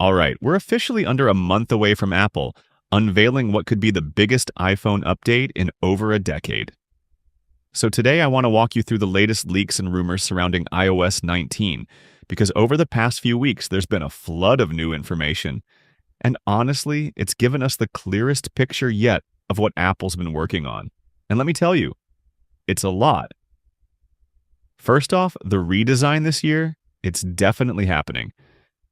All right, we're officially under a month away from Apple unveiling what could be the biggest iPhone update in over a decade. So today I want to walk you through the latest leaks and rumors surrounding iOS 19, because over the past few weeks there's been a flood of new information. And honestly, it's given us the clearest picture yet of what Apple's been working on. And let me tell you, it's a lot. First off, the redesign this year, it's definitely happening.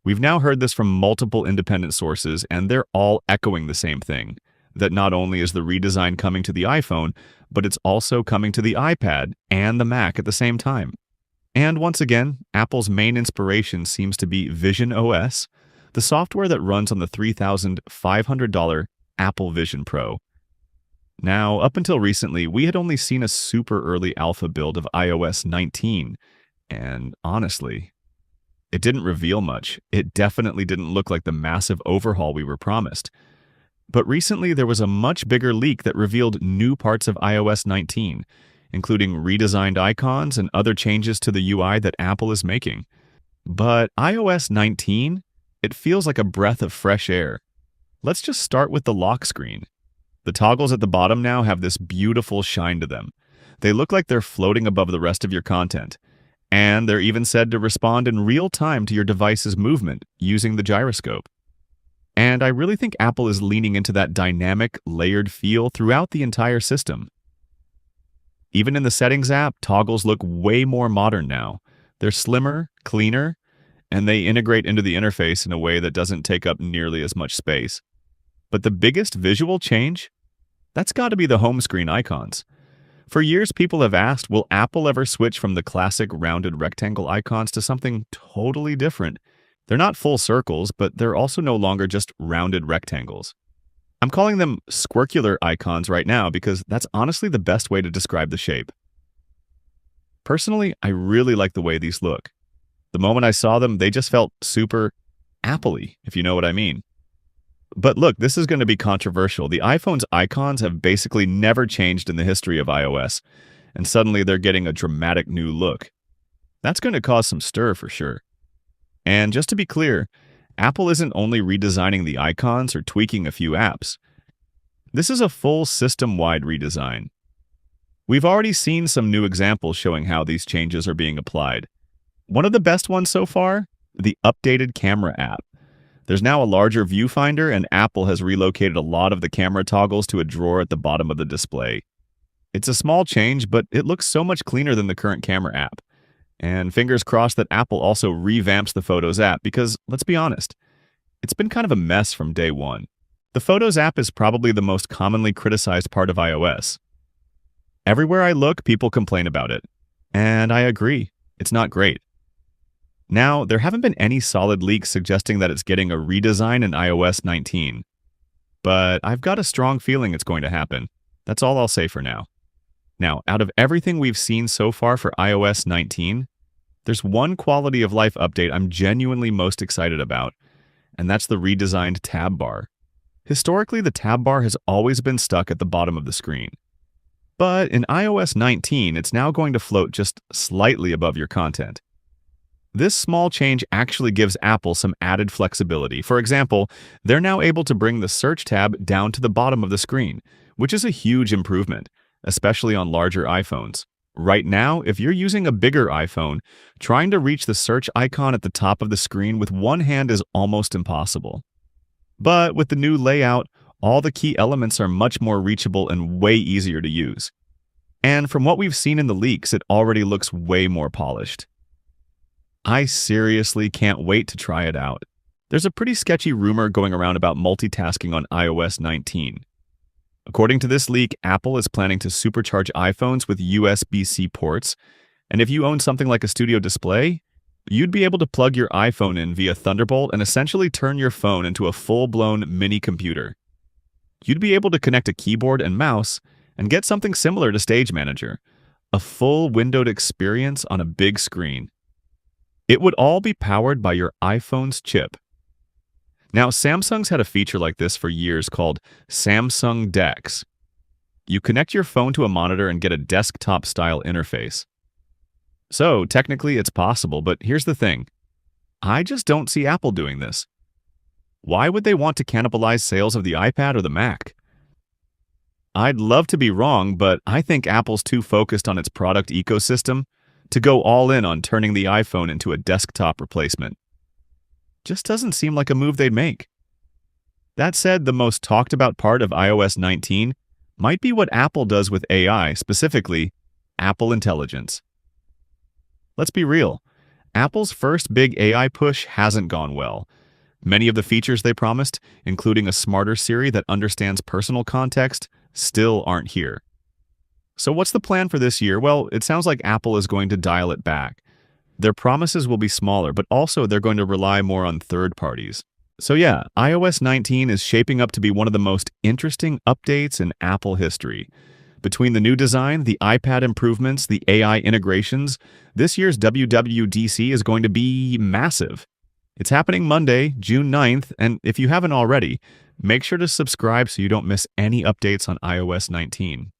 We've now heard this from multiple independent sources, and they're all echoing the same thing, that not only is the redesign coming to the iPhone, but it's also coming to the iPad and the Mac at the same time. And once again, Apple's main inspiration seems to be Vision OS, the software that runs on the $3,500 Apple Vision Pro. Now, up until recently, we had only seen a super early alpha build of iOS 19, and honestly, it didn't reveal much. It definitely didn't look like the massive overhaul we were promised. But recently, there was a much bigger leak that revealed new parts of iOS 19, including redesigned icons and other changes to the UI that Apple is making. But iOS 19, it feels like a breath of fresh air. Let's just start with the lock screen. The toggles at the bottom now have this beautiful shine to them. They look like they're floating above the rest of your content. And they're even said to respond in real time to your device's movement using the gyroscope. And I really think Apple is leaning into that dynamic, layered feel throughout the entire system. Even in the Settings app, toggles look way more modern now. They're slimmer, cleaner, and they integrate into the interface in a way that doesn't take up nearly as much space. But the biggest visual change? That's got to be the home screen icons. For years, people have asked, will Apple ever switch from the classic rounded rectangle icons to something totally different? They're not full circles, but they're also no longer just rounded rectangles. I'm calling them squircular icons right now because that's honestly the best way to describe the shape. Personally, I really like the way these look. The moment I saw them, they just felt super Apple-y, if you know what I mean. But look, this is going to be controversial. The iPhone's icons have basically never changed in the history of iOS, and suddenly they're getting a dramatic new look. That's going to cause some stir for sure. And just to be clear, Apple isn't only redesigning the icons or tweaking a few apps. This is a full system-wide redesign. We've already seen some new examples showing how these changes are being applied. One of the best ones so far? The updated camera app. There's now a larger viewfinder, and Apple has relocated a lot of the camera toggles to a drawer at the bottom of the display. It's a small change, but it looks so much cleaner than the current camera app. And fingers crossed that Apple also revamps the Photos app because, let's be honest, it's been kind of a mess from day one. The Photos app is probably the most commonly criticized part of iOS. Everywhere I look, people complain about it. And I agree, it's not great. Now, there haven't been any solid leaks suggesting that it's getting a redesign in iOS 19. But I've got a strong feeling it's going to happen. That's all I'll say for now. Now, out of everything we've seen so far for iOS 19, there's one quality of life update I'm genuinely most excited about, and that's the redesigned tab bar. Historically, the tab bar has always been stuck at the bottom of the screen. But in iOS 19, it's now going to float just slightly above your content. This small change actually gives Apple some added flexibility. For example, they're now able to bring the Search tab down to the bottom of the screen, which is a huge improvement, especially on larger iPhones. Right now, if you're using a bigger iPhone, trying to reach the Search icon at the top of the screen with one hand is almost impossible. But with the new layout, all the key elements are much more reachable and way easier to use. And from what we've seen in the leaks, it already looks way more polished. I seriously can't wait to try it out. There's a pretty sketchy rumor going around about multitasking on iOS 19. According to this leak, Apple is planning to supercharge iPhones with USB-C ports, and if you own something like a Studio Display, you'd be able to plug your iPhone in via Thunderbolt and essentially turn your phone into a full-blown mini computer. You'd be able to connect a keyboard and mouse and get something similar to Stage Manager, a full windowed experience on a big screen. It would all be powered by your iPhone's chip. Now, Samsung's had a feature like this for years called Samsung DeX. You connect your phone to a monitor and get a desktop-style interface. So, technically it's possible, but here's the thing. I just don't see Apple doing this. Why would they want to cannibalize sales of the iPad or the Mac? I'd love to be wrong, but I think Apple's too focused on its product ecosystem to go all in on turning the iPhone into a desktop replacement. Just doesn't seem like a move they'd make. That said, the most talked about part of iOS 19 might be what Apple does with AI, specifically Apple Intelligence. Let's be real. Apple's first big AI push hasn't gone well. Many of the features they promised, including a smarter Siri that understands personal context, still aren't here. So what's the plan for this year? Well, it sounds like Apple is going to dial it back. Their promises will be smaller, but also they're going to rely more on third parties. So yeah, iOS 19 is shaping up to be one of the most interesting updates in Apple history. Between the new design, the iPad improvements, the AI integrations, this year's WWDC is going to be massive. It's happening Monday, June 9th, and if you haven't already, make sure to subscribe so you don't miss any updates on iOS 19.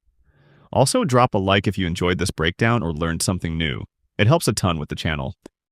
Also, drop a like if you enjoyed this breakdown or learned something new. It helps a ton with the channel.